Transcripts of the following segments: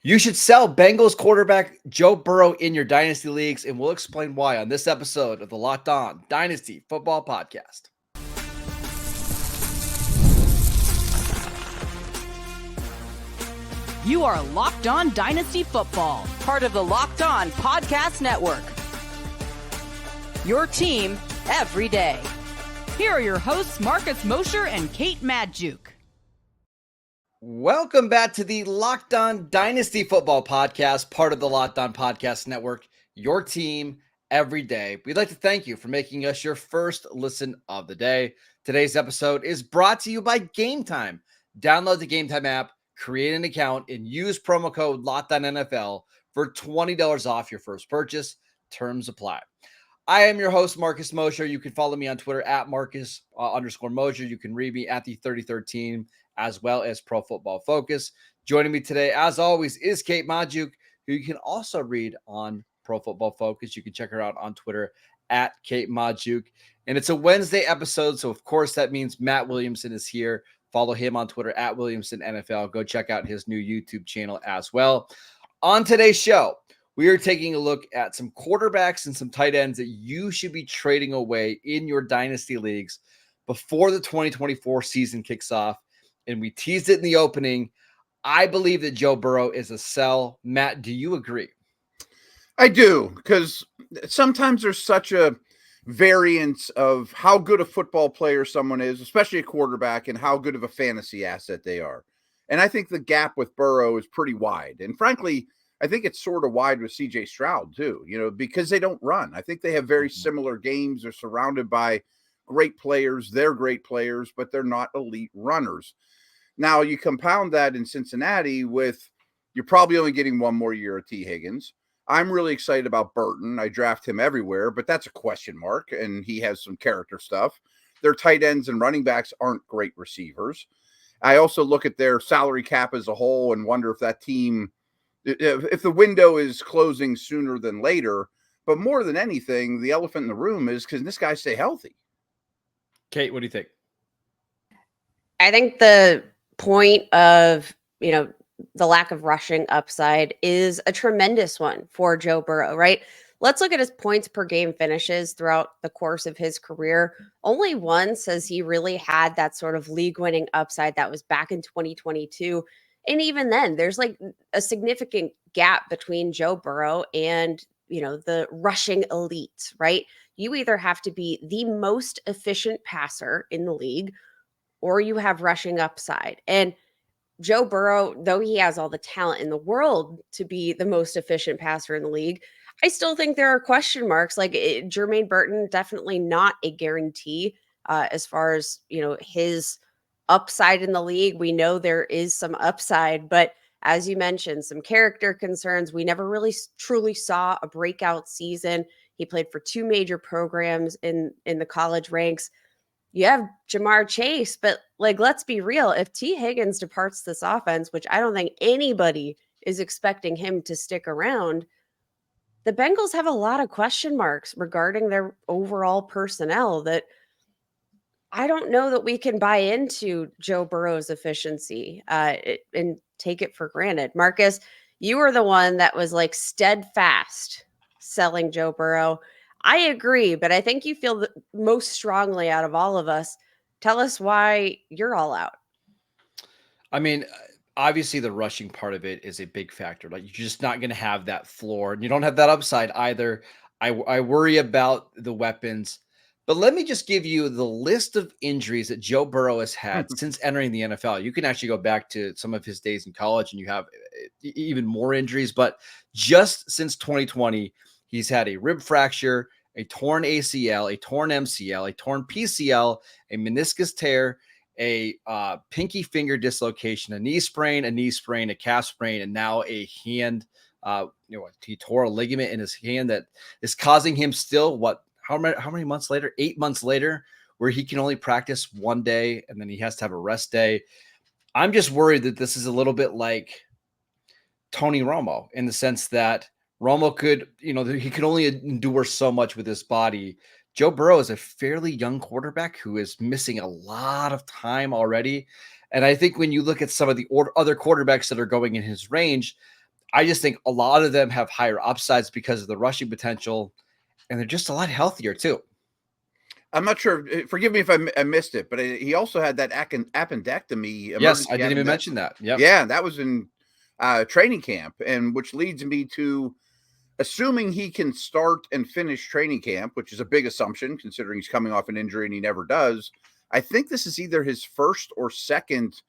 You should sell Bengals quarterback Joe Burrow in your dynasty leagues, and we'll explain why on this episode of the Locked On Dynasty Football Podcast. You are Locked On Dynasty Football, part of the Locked On Podcast Network. Your team every day. Here are your hosts, Marcus Mosher and Kate Madjuk. Welcome back to the Locked On Dynasty Football Podcast, part of the Locked On Podcast Network, your team every day. We'd like to thank you for making us your first listen of the day. Today's episode is brought to you by Gametime. Download the Gametime app, create an account, and use promo code LOCKEDONNFL for $20 off your first purchase. Terms apply. I am your host, Marcus Mosher. You can follow me on Twitter at Marcus_Mosher. You can read me at the 3013, as well as Pro Football Focus. Joining me today, as always, is Kate Madjuk, who you can also read on Pro Football Focus. You can check her out on Twitter at Kate Madjuk. And it's a Wednesday episode, so of course that means Matt Williamson is here. Follow him on Twitter at WilliamsonNFL. Go check out his new YouTube channel as well. On today's show, we are taking a look at some quarterbacks and some tight ends that you should be trading away in your dynasty leagues before the 2024 season kicks off. And we teased it in the opening. I believe that Joe Burrow is a sell. Matt, do you agree? I do, because sometimes there's such a variance of how good a football player someone is, especially a quarterback, and how good of a fantasy asset they are. And I think the gap with Burrow is pretty wide. And frankly, I think it's sort of wide with CJ Stroud too, because they don't run. I think they have very similar games. They're surrounded by great players. They're great players, but they're not elite runners. Now, you compound that in Cincinnati with you're probably only getting one more year of T. Higgins. I'm really excited about Burton. I draft him everywhere, but that's a question mark, and he has some character stuff. Their tight ends and running backs aren't great receivers. I also look at their salary cap as a whole and wonder if that team, if the window is closing sooner than later. But more than anything, the elephant in the room is, can this guy stay healthy? Kate, what do you think? I think the point of, the lack of rushing upside is a tremendous one for Joe Burrow, right? Let's look at his points per game finishes throughout the course of his career. Only once has he really had that sort of league-winning upside. That was back in 2022. And even then, there's like a significant gap between Joe Burrow and, the rushing elite, right? You either have to be the most efficient passer in the league or you have rushing upside. And Joe Burrow, though he has all the talent in the world to be the most efficient passer in the league, I still think there are question marks. Like Jermaine Burton, definitely not a guarantee as far as, his upside in the league. We know there is some upside, but as you mentioned, some character concerns. We never really truly saw a breakout season. He played for two major programs in the college ranks. You have Jamar Chase, but let's be real. If T. Higgins departs this offense, which I don't think anybody is expecting him to stick around, the Bengals have a lot of question marks regarding their overall personnel that I don't know that we can buy into Joe Burrow's efficiency and take it for granted. Marcus, you were the one that was steadfast selling Joe Burrow. I agree, but I think you feel the most strongly out of all of us. Tell us why you're all out. I mean, obviously the rushing part of it is a big factor. Like, you're just not going to have that floor, and you don't have that upside either. I worry about the weapons, but let me just give you the list of injuries that Joe Burrow has had since entering the NFL. You can actually go back to some of his days in college and you have even more injuries, but just since 2020, he's had a rib fracture, a torn ACL, a torn MCL, a torn PCL, a meniscus tear, a pinky finger dislocation, a knee sprain, a calf sprain, and now a hand. He tore a ligament in his hand that is causing him still how many months later? 8 months later, where he can only practice one day and then he has to have a rest day. I'm just worried that this is a little bit like Tony Romo in the sense that Romo could, he could only endure so much with his body. Joe Burrow is a fairly young quarterback who is missing a lot of time already. And I think when you look at some of the other quarterbacks that are going in his range, I just think a lot of them have higher upsides because of the rushing potential, and they're just a lot healthier too. I'm not sure. Forgive me if I missed it, but he also had that appendectomy. Yes, I Emergency didn't even appendectomy. mention that. Yep. Yeah, that was in training camp, and which leads me to assuming he can start and finish training camp, which is a big assumption considering he's coming off an injury and he never does. I think this is either his first or second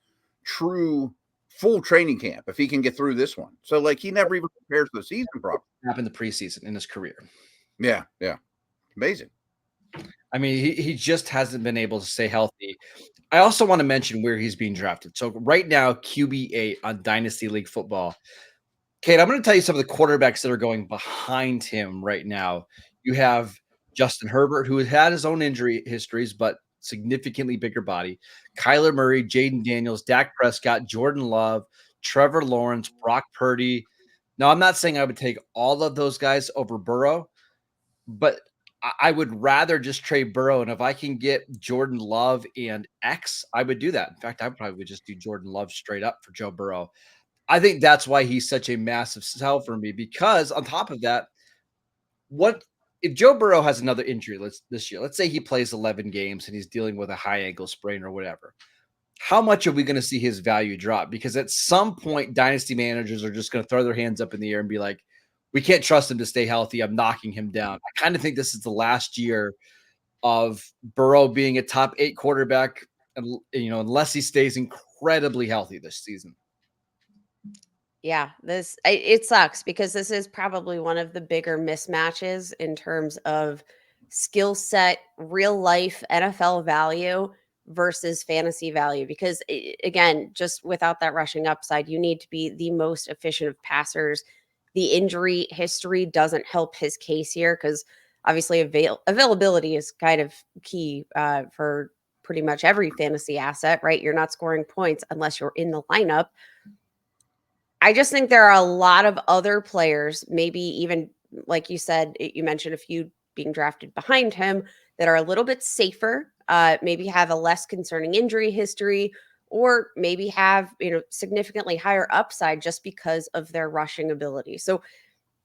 true full training camp if he can get through this one. So like he never even prepares for the season properly. Happened the preseason in his career. Yeah, amazing. I mean, he just hasn't been able to stay healthy. I also want to mention where he's being drafted. So right now, QB8 on Dynasty League football. Kate, I'm going to tell you some of the quarterbacks that are going behind him right now. You have Justin Herbert, who has had his own injury histories, but significantly bigger body. Kyler Murray, Jaden Daniels, Dak Prescott, Jordan Love, Trevor Lawrence, Brock Purdy. Now, I'm not saying I would take all of those guys over Burrow, but I would rather just trade Burrow. And if I can get Jordan Love and X, I would do that. In fact, I probably would just do Jordan Love straight up for Joe Burrow. I think that's why he's such a massive sell for me, because on top of that, what if Joe Burrow has another injury this year? Let's say he plays 11 games and he's dealing with a high ankle sprain or whatever. How much are we going to see his value drop? Because at some point, dynasty managers are just going to throw their hands up in the air and be like, we can't trust him to stay healthy. I'm knocking him down. I kind of think this is the last year of Burrow being a top 8 quarterback, and unless he stays incredibly healthy this season. Yeah, it sucks because this is probably one of the bigger mismatches in terms of skill set, real life NFL value versus fantasy value. Because again, just without that rushing upside, you need to be the most efficient of passers. The injury history doesn't help his case here because obviously availability is kind of key for pretty much every fantasy asset, right? You're not scoring points unless you're in the lineup. I just think there are a lot of other players, maybe even like you said, you mentioned a few being drafted behind him that are a little bit safer, maybe have a less concerning injury history, or maybe have, significantly higher upside just because of their rushing ability. So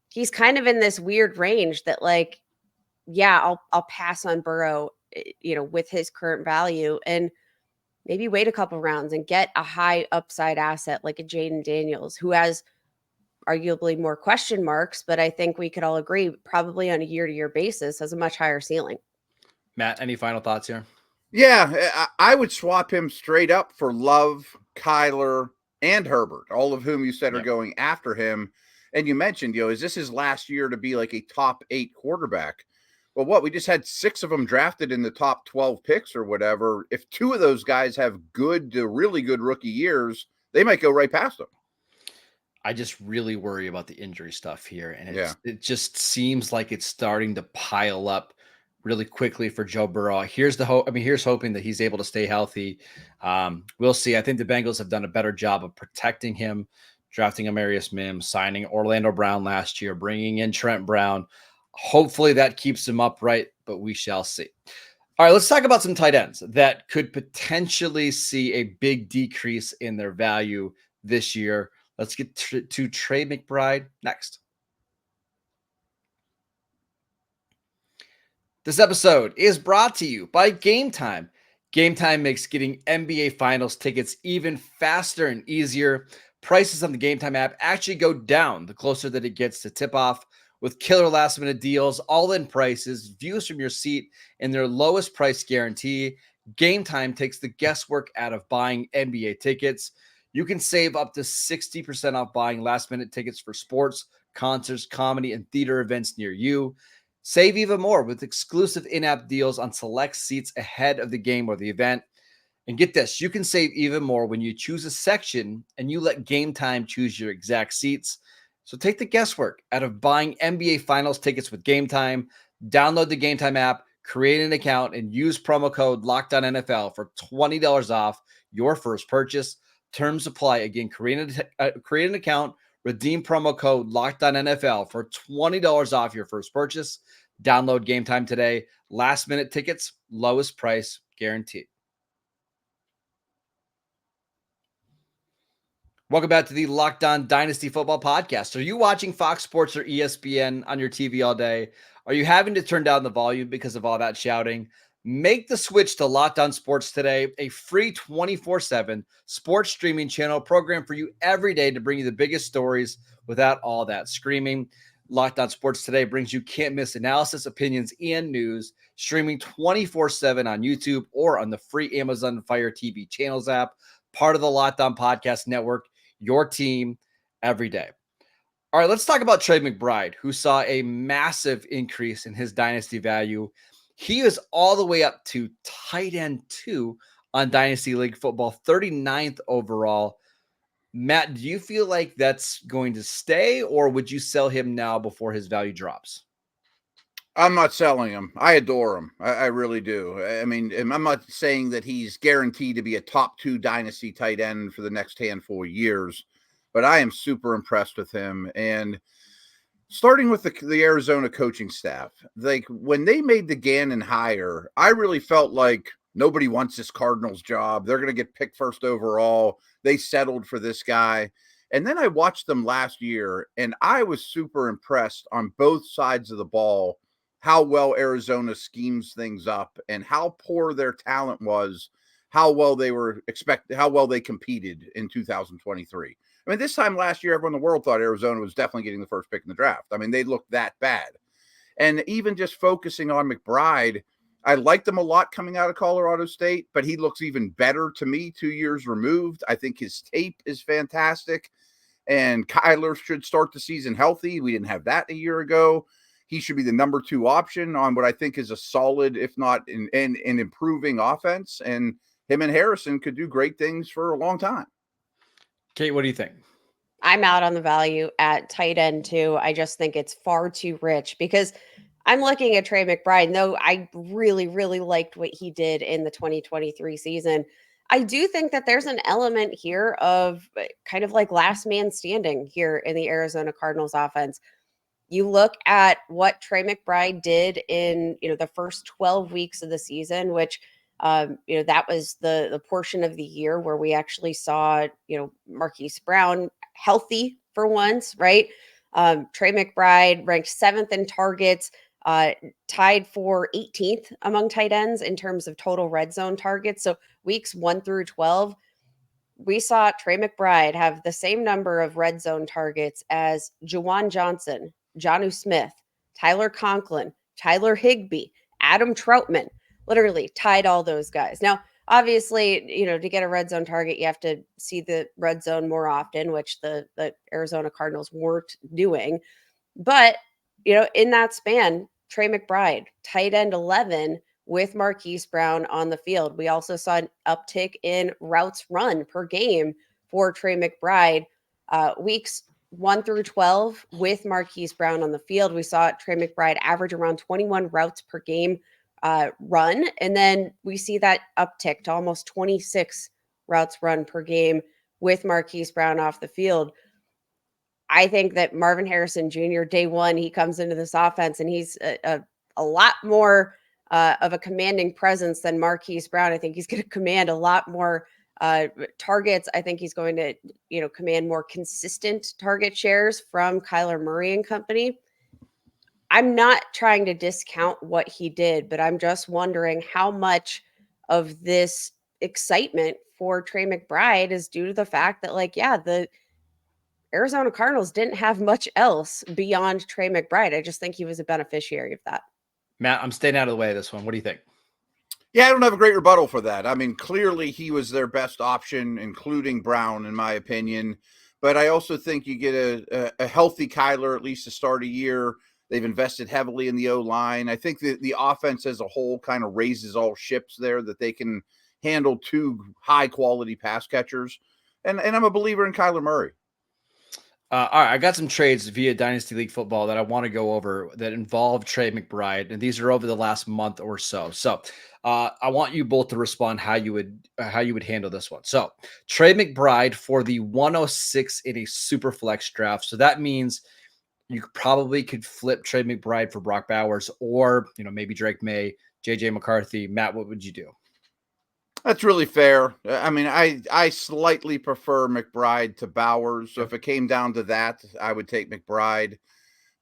he's kind of in this weird range that like, yeah, I'll pass on Burrow, with his current value and maybe wait a couple rounds and get a high upside asset like a Jaden Daniels, who has arguably more question marks, but I think we could all agree probably on a year-to-year basis has a much higher ceiling. Matt, any final thoughts here? Yeah, I would swap him straight up for Love, Kyler, and Herbert, all of whom you said are going after him. And you mentioned, is this his last year to be like a top 8 quarterback? Well, we just had 6 of them drafted in the top 12 picks or whatever. If 2 of those guys have good to really good rookie years, they might go right past them. I just really worry about the injury stuff here. And it just seems like it's starting to pile up really quickly for Joe Burrow. Here's the hope. I mean, here's hoping that he's able to stay healthy. We'll see. I think the Bengals have done a better job of protecting him, drafting Amarius Mims, signing Orlando Brown last year, bringing in Trent Brown. Hopefully that keeps him upright, but we shall see. All right, let's talk about some tight ends that could potentially see a big decrease in their value this year. Let's get to Trey McBride next. This episode is brought to you by Gametime. Gametime makes getting NBA Finals tickets even faster and easier. Prices on the Gametime app actually go down the closer that it gets to tip-off. With killer last-minute deals, all-in prices, views from your seat, and their lowest price guarantee, Gametime takes the guesswork out of buying NBA tickets. You can save up to 60% off buying last-minute tickets for sports, concerts, comedy, and theater events near you. Save even more with exclusive in-app deals on select seats ahead of the game or the event. And get this, you can save even more when you choose a section and you let Gametime choose your exact seats. So take the guesswork out of buying NBA Finals tickets with Gametime. Download the Gametime app, create an account, and use promo code LOCKEDONNFL for $20 off your first purchase. Terms apply. Again, create an account, redeem promo code LOCKEDONNFL for $20 off your first purchase. Download Gametime today. Last minute tickets, lowest price guaranteed. Welcome back to the Locked On Dynasty Football Podcast. Are you watching Fox Sports or ESPN on your TV all day? Are you having to turn down the volume because of all that shouting? Make the switch to Locked On Sports today, a free 24/7 sports streaming channel program for you every day to bring you the biggest stories without all that screaming. Locked On Sports today brings you can't miss analysis, opinions, and news, streaming 24/7 on YouTube or on the free Amazon Fire TV channels app, part of the Locked On Podcast Network. Your team every day. All right, let's talk about Trey McBride, who saw a massive increase in his dynasty value. He is all the way up to tight end 2 on Dynasty League Football, 39th overall. Matt, do you feel like that's going to stay, or would you sell him now before his value drops? I'm not selling him. I adore him. I really do. I mean, I'm not saying that he's guaranteed to be a top 2 dynasty tight end for the next handful of years, but I am super impressed with him. And starting with the Arizona coaching staff, like when they made the Gannon hire, I really felt like nobody wants this Cardinals job. They're going to get picked first overall. They settled for this guy. And then I watched them last year, and I was super impressed on both sides of the ball how well Arizona schemes things up and how poor their talent was, how well they competed in 2023. I mean, this time last year, everyone in the world thought Arizona was definitely getting the first pick in the draft. I mean, they looked that bad. And even just focusing on McBride, I liked him a lot coming out of Colorado State, but he looks even better to me 2 years removed. I think his tape is fantastic. And Kyler should start the season healthy. We didn't have that a year ago. He should be the number 2 option on what I think is a solid, if not an improving offense. And him and Harrison could do great things for a long time. Kate, what do you think? I'm out on the value at tight end too. I just think it's far too rich because I'm looking at Trey McBride. Though I really, really liked what he did in the 2023 season, I do think that there's an element here of kind of like last man standing here in the Arizona Cardinals offense. You look at what Trey McBride did in, the first 12 weeks of the season, which, that was the portion of the year where we actually saw, Marquise Brown healthy for once, right? Trey McBride ranked 7th in targets, tied for 18th among tight ends in terms of total red zone targets. So weeks 1 through 12, we saw Trey McBride have the same number of red zone targets as Juwan Johnson, Jonnu Smith, Tyler Conklin, Tyler Higbee, Adam Troutman, literally tied all those guys. Now, obviously, to get a red zone target, you have to see the red zone more often, which the Arizona Cardinals weren't doing. But, in that span, Trey McBride, tight end 11 with Marquise Brown on the field. We also saw an uptick in routes run per game for Trey McBride. Weeks 1 through 12 with Marquise Brown on the field, we saw Trey McBride average around 21 routes per game run. And then we see that uptick to almost 26 routes run per game with Marquise Brown off the field. I think that Marvin Harrison Jr., day one, he comes into this offense and he's a lot more of a commanding presence than Marquise Brown. I think he's going to command a lot more targets. I think he's going to, command more consistent target shares from Kyler Murray and company. I'm not trying to discount what he did, but I'm just wondering how much of this excitement for Trey McBride is due to the fact that, the Arizona Cardinals didn't have much else beyond Trey McBride. I just think he was a beneficiary of that. Matt, I'm staying out of the way of this one. What do you think? Yeah, I don't have a great rebuttal for that. I mean, clearly he was their best option, including Brown, in my opinion. But I also think you get a healthy Kyler at least to start a year. They've invested heavily in the O-line. I think the offense as a whole kind of raises all ships there, that they can handle 2 high-quality pass catchers. And I'm a believer in Kyler Murray. All right, I got some trades via Dynasty League Football that I want to go over that involve Trey McBride, and these are over the last month or so. So I want you both to respond how you would handle this one. So Trey McBride for the 106 in a super flex draft. So that means you probably could flip Trey McBride for Brock Bowers or maybe Drake May, JJ McCarthy. Matt, what would you do? That's really fair. I mean, I slightly prefer McBride to Bowers. So Yep. if it came down to that, I would take McBride.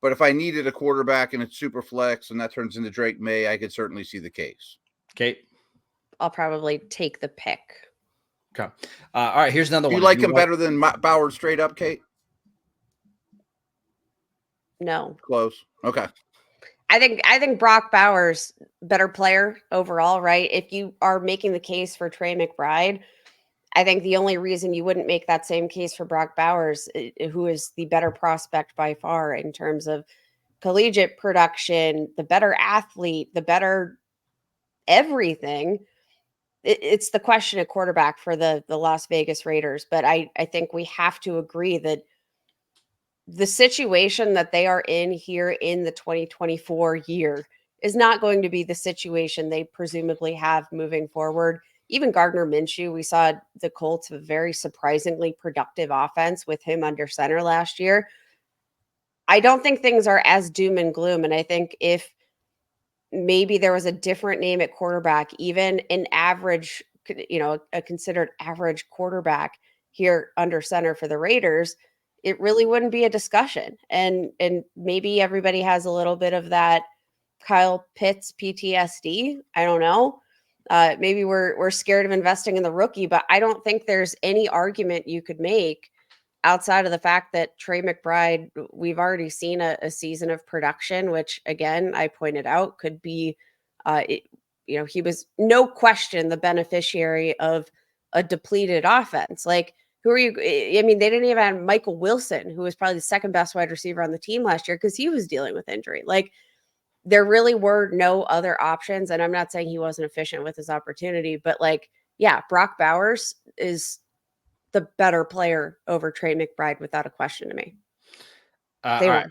But if I needed a quarterback and it's super flex and that turns into Drake May, I could certainly see the case. Kate? I'll probably take the pick. Okay. All right, here's another Do one. you like him better than Bowers straight up, Kate? No. Close. Okay. I think Brock Bowers better player overall, right? If you are making the case for Trey McBride, I think the only reason you wouldn't make that same case for Brock Bowers, who is the better prospect by far in terms of collegiate production, the better athlete, the better everything. It's the question at quarterback for the Las Vegas Raiders. But I think we have to agree that the situation that they are in here in the 2024 year is not going to be the situation they presumably have moving forward. Even Gardner Minshew, we saw the Colts have a very surprisingly productive offense with him under center last year. I don't think things are as doom and gloom. And I think if maybe there was a different name at quarterback, even an average, a considered average quarterback here under center for the Raiders, it really wouldn't be a discussion. And maybe everybody has a little bit of that Kyle Pitts PTSD. I don't know. Maybe we're scared of investing in the rookie, but I don't think there's any argument you could make outside of the fact that Trey McBride, we've already seen a season of production, which again, I pointed out could be, he was no question the beneficiary of a depleted offense. Like, who are you? I mean, they didn't even have Michael Wilson, who was probably the second best wide receiver on the team last year because he was dealing with injury. Like, there really were no other options. And I'm not saying he wasn't efficient with his opportunity, but like, yeah, Brock Bowers is the better player over Trey McBride without a question to me. All right.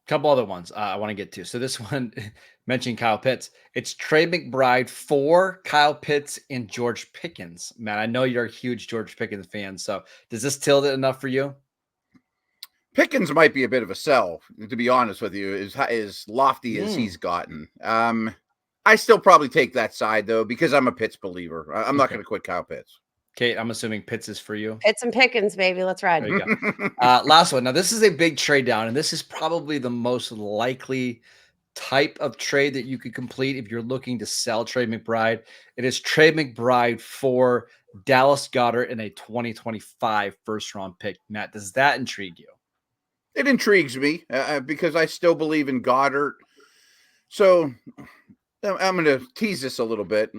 Couple other ones I want to get to. So this one mentioning Kyle Pitts. It's Trey McBride for Kyle Pitts and George Pickens. Man, I know you're a huge George Pickens fan. So does this tilt it enough for you? Pickens might be a bit of a sell, to be honest with you, as lofty as he's gotten. I still probably take that side, though, because I'm a Pitts believer. I'm not going to quit Kyle Pitts. Kate, I'm assuming Pitts is for you. Pitts and Pickens, baby. Let's ride. There you go. Last one. Now, this is a big trade down, and this is probably the most likely type of trade that you could complete if you're looking to sell Trey McBride. It is Trey McBride for Dallas Goedert in a 2025 first-round pick. Matt, does that intrigue you? It intrigues me because I still believe in Goddard. So I'm going to tease this a little bit.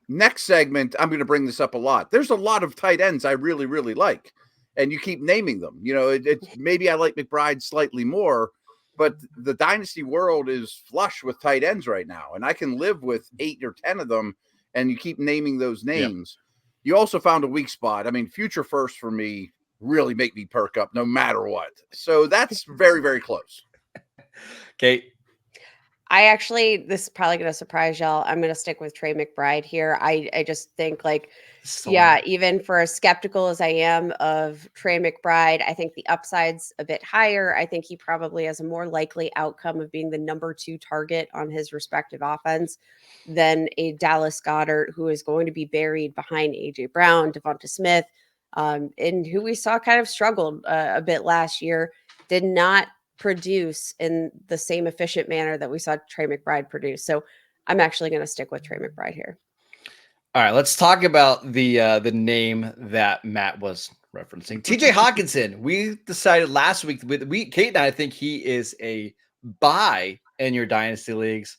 Next segment, I'm going to bring this up a lot. There's a lot of tight ends I really, really like, and you keep naming them. You know, maybe I like McBride slightly more, but the dynasty world is flush with tight ends right now, and I can live with 8 or 10 of them, and you keep naming those names. Yep. You also found a weak spot. I mean, future first for me really make me perk up no matter what. So that's very, very close. Kate? This is probably going to surprise y'all. I'm going to stick with Trey McBride here. I just think even for as skeptical as I am of Trey McBride, I think the upside's a bit higher. I think he probably has a more likely outcome of being the number 2 target on his respective offense than a Dallas Goedert, who is going to be buried behind A.J. Brown, Devonta Smith, and who we saw kind of struggled a bit last year, did not produce in the same efficient manner that we saw Trey McBride produce. So I'm actually going to stick with Trey McBride here. All right, let's talk about the name that Matt was referencing. TJ Hockenson. We decided last week Kate and I think he is a buy in your dynasty leagues,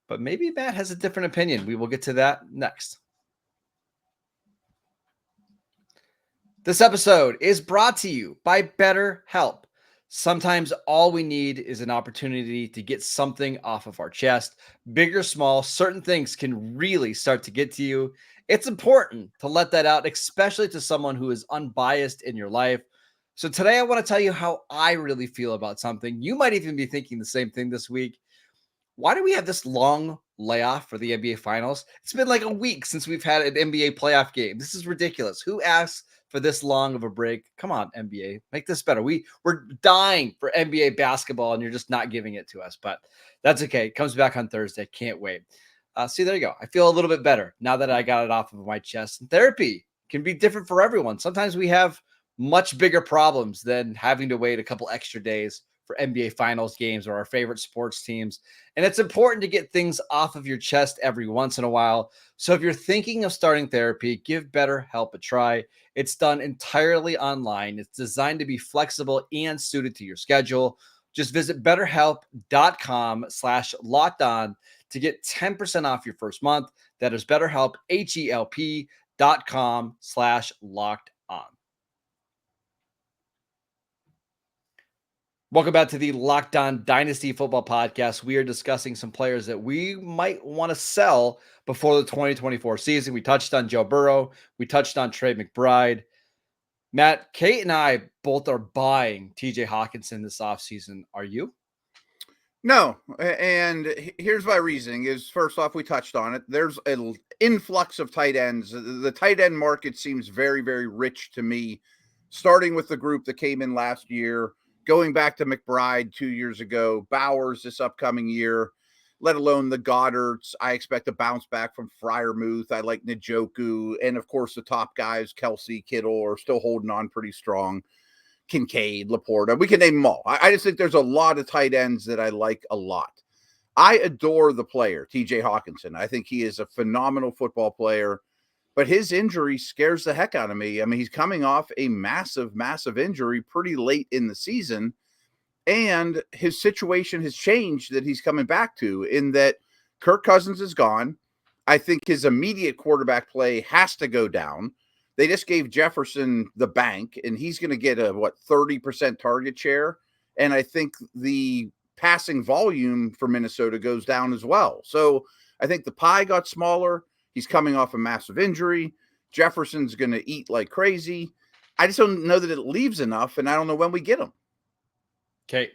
but maybe Matt has a different opinion. We will get to that next. This episode is brought to you by BetterHelp. Sometimes all we need is an opportunity to get something off of our chest. Big or small, certain things can really start to get to you. It's important to let that out, especially to someone who is unbiased in your life. So today I want to tell you how I really feel about something. You might even be thinking the same thing this week. Why do we have this long layoff for the NBA Finals? It's been like a week since we've had an NBA playoff game. This is ridiculous. Who asks for this long of a break? Come on, NBA, make this better. We're dying for NBA basketball, and you're just not giving it to us. But that's okay. It comes back on Thursday. Can't wait. See, there you go. I feel a little bit better now that I got it off of my chest. And therapy can be different for everyone. Sometimes we have much bigger problems than having to wait a couple extra days for NBA Finals games or our favorite sports teams. And it's important to get things off of your chest every once in a while. So if you're thinking of starting therapy, give BetterHelp a try. It's done entirely online. It's designed to be flexible and suited to your schedule. Just visit betterhelp.com/lockedon to get 10% off your first month. That is BetterHelp, HELP.com/lockedon. Welcome back to the Locked On Dynasty Football Podcast. We are discussing some players that we might want to sell before the 2024 season. We touched on Joe Burrow. We touched on Trey McBride. Matt, Kate and I both are buying TJ Hockenson this offseason. Are you? No. And here's my reasoning is, first off, we touched on it. There's an influx of tight ends. The tight end market seems very, very rich to me, starting with the group that came in last year, going back to McBride 2 years ago, Bowers this upcoming year, let alone the Goddards. I expect a bounce back from Freiermuth. I like Njoku. And, of course, the top guys, Kelsey, Kittle, are still holding on pretty strong. Kincaid, Laporta. We can name them all. I just think there's a lot of tight ends that I like a lot. I adore the player, TJ Hockenson. I think he is a phenomenal football player. But his injury scares the heck out of me. I mean, he's coming off a massive, massive injury pretty late in the season. And his situation has changed that he's coming back to, in that Kirk Cousins is gone. I think his immediate quarterback play has to go down. They just gave Jefferson the bank, and he's going to get a, 30% target share. And I think the passing volume for Minnesota goes down as well. So I think the pie got smaller. He's coming off a massive injury. Jefferson's going to eat like crazy. I just don't know that it leaves enough, and I don't know when we get him. Okay.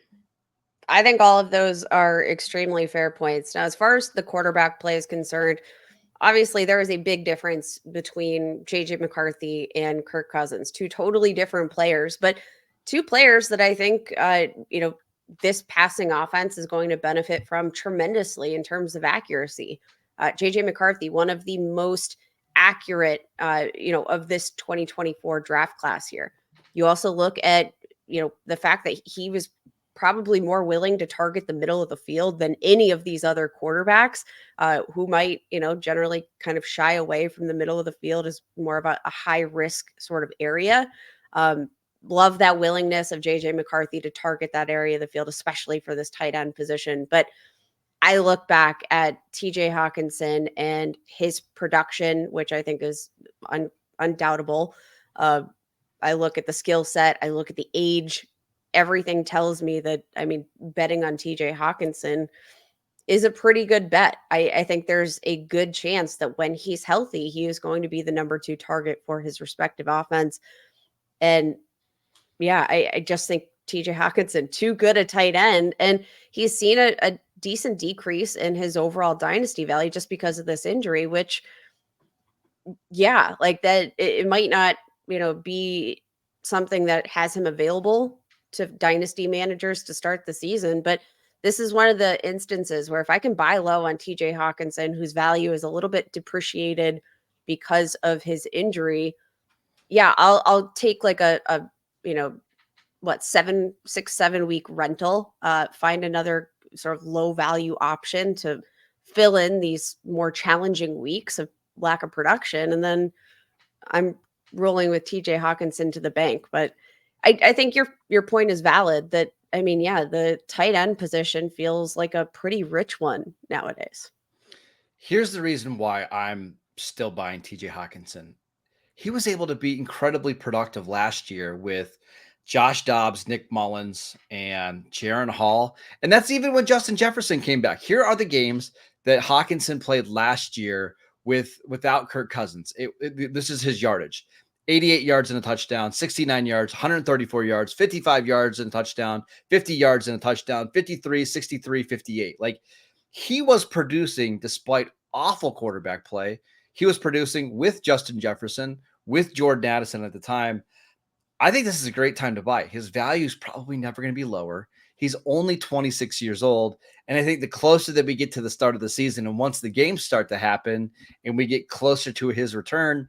I think all of those are extremely fair points. Now, as far as the quarterback play is concerned, obviously there is a big difference between JJ McCarthy and Kirk Cousins, two totally different players, but two players that I think, this passing offense is going to benefit from tremendously in terms of accuracy. JJ McCarthy, one of the most accurate, of this 2024 draft class here. You also look at, the fact that he was probably more willing to target the middle of the field than any of these other quarterbacks who might, generally kind of shy away from the middle of the field as more of a high risk sort of area. Love that willingness of JJ McCarthy to target that area of the field, especially for this tight end position. But I look back at TJ Hockenson and his production, which I think is undoubtable. I look at the skill set. I look at the age. Everything tells me that, betting on TJ Hockenson is a pretty good bet. I think there's a good chance that when he's healthy, he is going to be the number 2 target for his respective offense. And yeah, I just think TJ Hockenson, too good a tight end. And he's seen a decent decrease in his overall dynasty value just because of this injury, which, yeah, like that, it might not, be something that has him available to dynasty managers to start the season. But this is one of the instances where if I can buy low on TJ Hockenson, whose value is a little bit depreciated because of his injury, yeah, I'll take like a 6-7 week rental, find another sort of low value option to fill in these more challenging weeks of lack of production. And then I'm rolling with TJ Hockenson to the bank. But I think your point is valid that, the tight end position feels like a pretty rich one nowadays. Here's the reason why I'm still buying TJ Hockenson. He was able to be incredibly productive last year with Josh Dobbs, Nick Mullins, and Jaron Hall. And that's even when Justin Jefferson came back. Here are the games that Hockenson played last year without Kirk Cousins. This is his yardage. 88 yards and a touchdown, 69 yards, 134 yards, 55 yards and a touchdown, 50 yards and a touchdown, 53, 63, 58. Like, he was producing despite awful quarterback play. He was producing with Justin Jefferson, with Jordan Addison at the time. I think this is a great time to buy. His value is probably never going to be lower. He's only 26 years old. And I think the closer that we get to the start of the season, and once the games start to happen and we get closer to his return,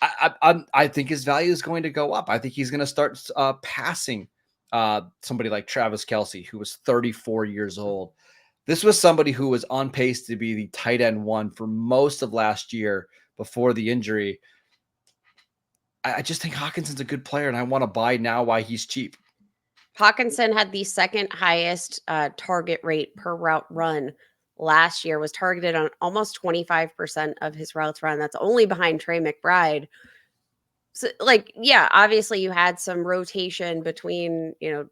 I think his value is going to go up. I think he's going to start passing somebody like Travis Kelce, who was 34 years old. This was somebody who was on pace to be the tight end one for most of last year before the injury. I just think Hockenson's a good player, and I want to buy now while he's cheap. Hockenson had the second highest target rate per route run last year, was targeted on almost 25% of his routes run. That's only behind Trey McBride. So, yeah, obviously you had some rotation between, TJ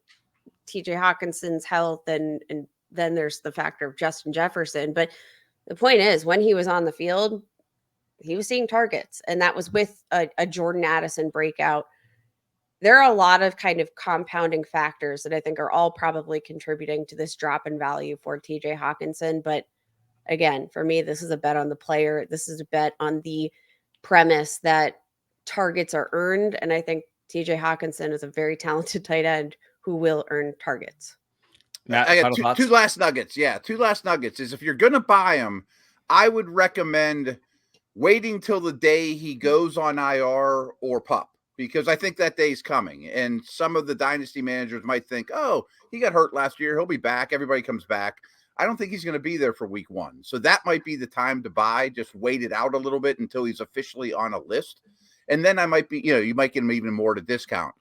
Hockenson's health and then there's the factor of Justin Jefferson. But the point is, when he was on the field, he was seeing targets, and that was with a Jordan Addison breakout. There are a lot of kind of compounding factors that I think are all probably contributing to this drop in value for TJ Hockenson. But again, for me, this is a bet on the player. This is a bet on the premise that targets are earned. And I think TJ Hockenson is a very talented tight end who will earn targets. Matt, I got two last nuggets. Yeah, two last nuggets is if you're going to buy him, I would recommend waiting till the day he goes on IR or PUP, because I think that day's coming. And some of the dynasty managers might think, oh, he got hurt last year, he'll be back. Everybody comes back. I don't think he's going to be there for week 1. So that might be the time to buy. Just wait it out a little bit until he's officially on a list. And then I might be, you might get him even more at a discount.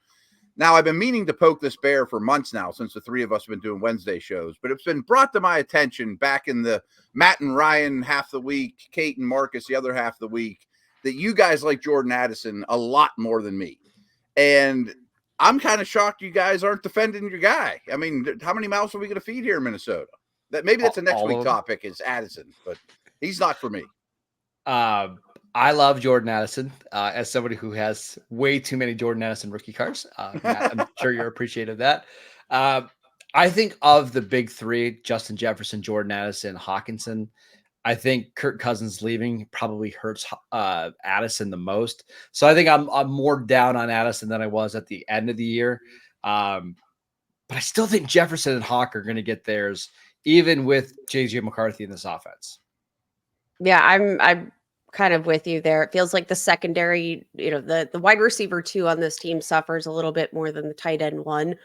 Now, I've been meaning to poke this bear for months now, since the three of us have been doing Wednesday shows, but it's been brought to my attention back in the Matt and Ryan half the week, Kate and Marcus the other half the week, that you guys like Jordan Addison a lot more than me. And I'm kind of shocked you guys aren't defending your guy. I mean, how many mouths are we going to feed here in Minnesota? Maybe that's a next week topic, is Addison, but he's not for me. I love Jordan Addison as somebody who has way too many Jordan Addison rookie cards. Matt, I'm sure you're appreciative of that. I think of the big three, Justin Jefferson, Jordan Addison, Hockenson, I think Kirk Cousins leaving probably hurts Addison the most. So I think I'm more down on Addison than I was at the end of the year. But I still think Jefferson and Hawk are going to get theirs, even with JJ McCarthy in this offense. Yeah, I'm kind of with you there. It feels like the secondary, the wide receiver 2 on this team suffers a little bit more than the tight end 1,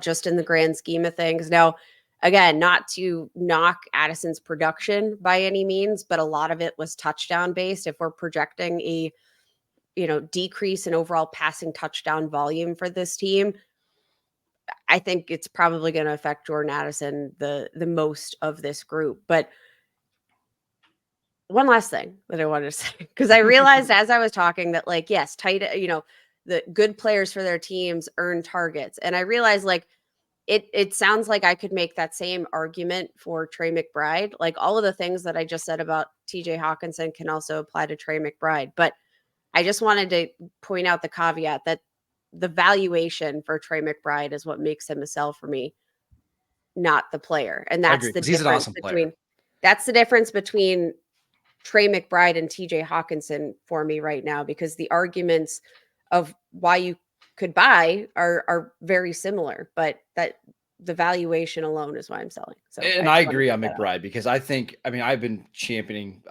just in the grand scheme of things. Now, again, not to knock Addison's production by any means, but a lot of it was touchdown based. If we're projecting a, decrease in overall passing touchdown volume for this team, I think it's probably going to affect Jordan Addison the most of this group. But one last thing that I wanted to say, because I realized as I was talking that, yes, the good players for their teams earn targets. And I realized, it sounds like I could make that same argument for Trey McBride. All of the things that I just said about TJ Hockenson can also apply to Trey McBride. But I just wanted to point out the caveat that the valuation for Trey McBride is what makes him a sell for me, not the player. And that's the difference. He's an awesome player. That's the difference between Trey McBride and TJ Hockenson for me right now, because the arguments of why you could buy are very similar, but that the valuation alone is why I'm selling. So, and I agree on McBride, because I've been championing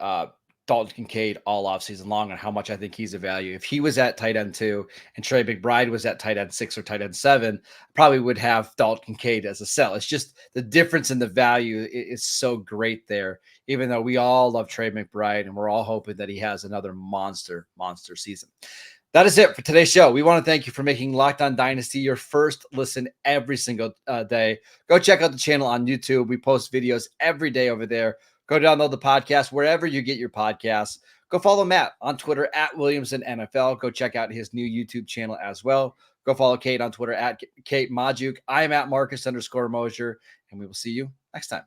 Dalton Kincaid all offseason long on how much I think he's a value. If he was at tight end 2 and Trey McBride was at tight end 6 or tight end 7, I probably would have Dalton Kincaid as a sell. It's just the difference in the value is so great there, even though we all love Trey McBride and we're all hoping that he has another monster season. That is it for today's show. We want to thank you for making Locked On Dynasty your first listen every single day. Go check out the channel on YouTube. We post videos every day over there. Go download the podcast wherever you get your podcasts. Go follow Matt on Twitter at WilliamsonNFL. Go check out his new YouTube channel as well. Go follow Kate on Twitter at Kate Majuk. I am at Marcus _Mosier, and we will see you next time.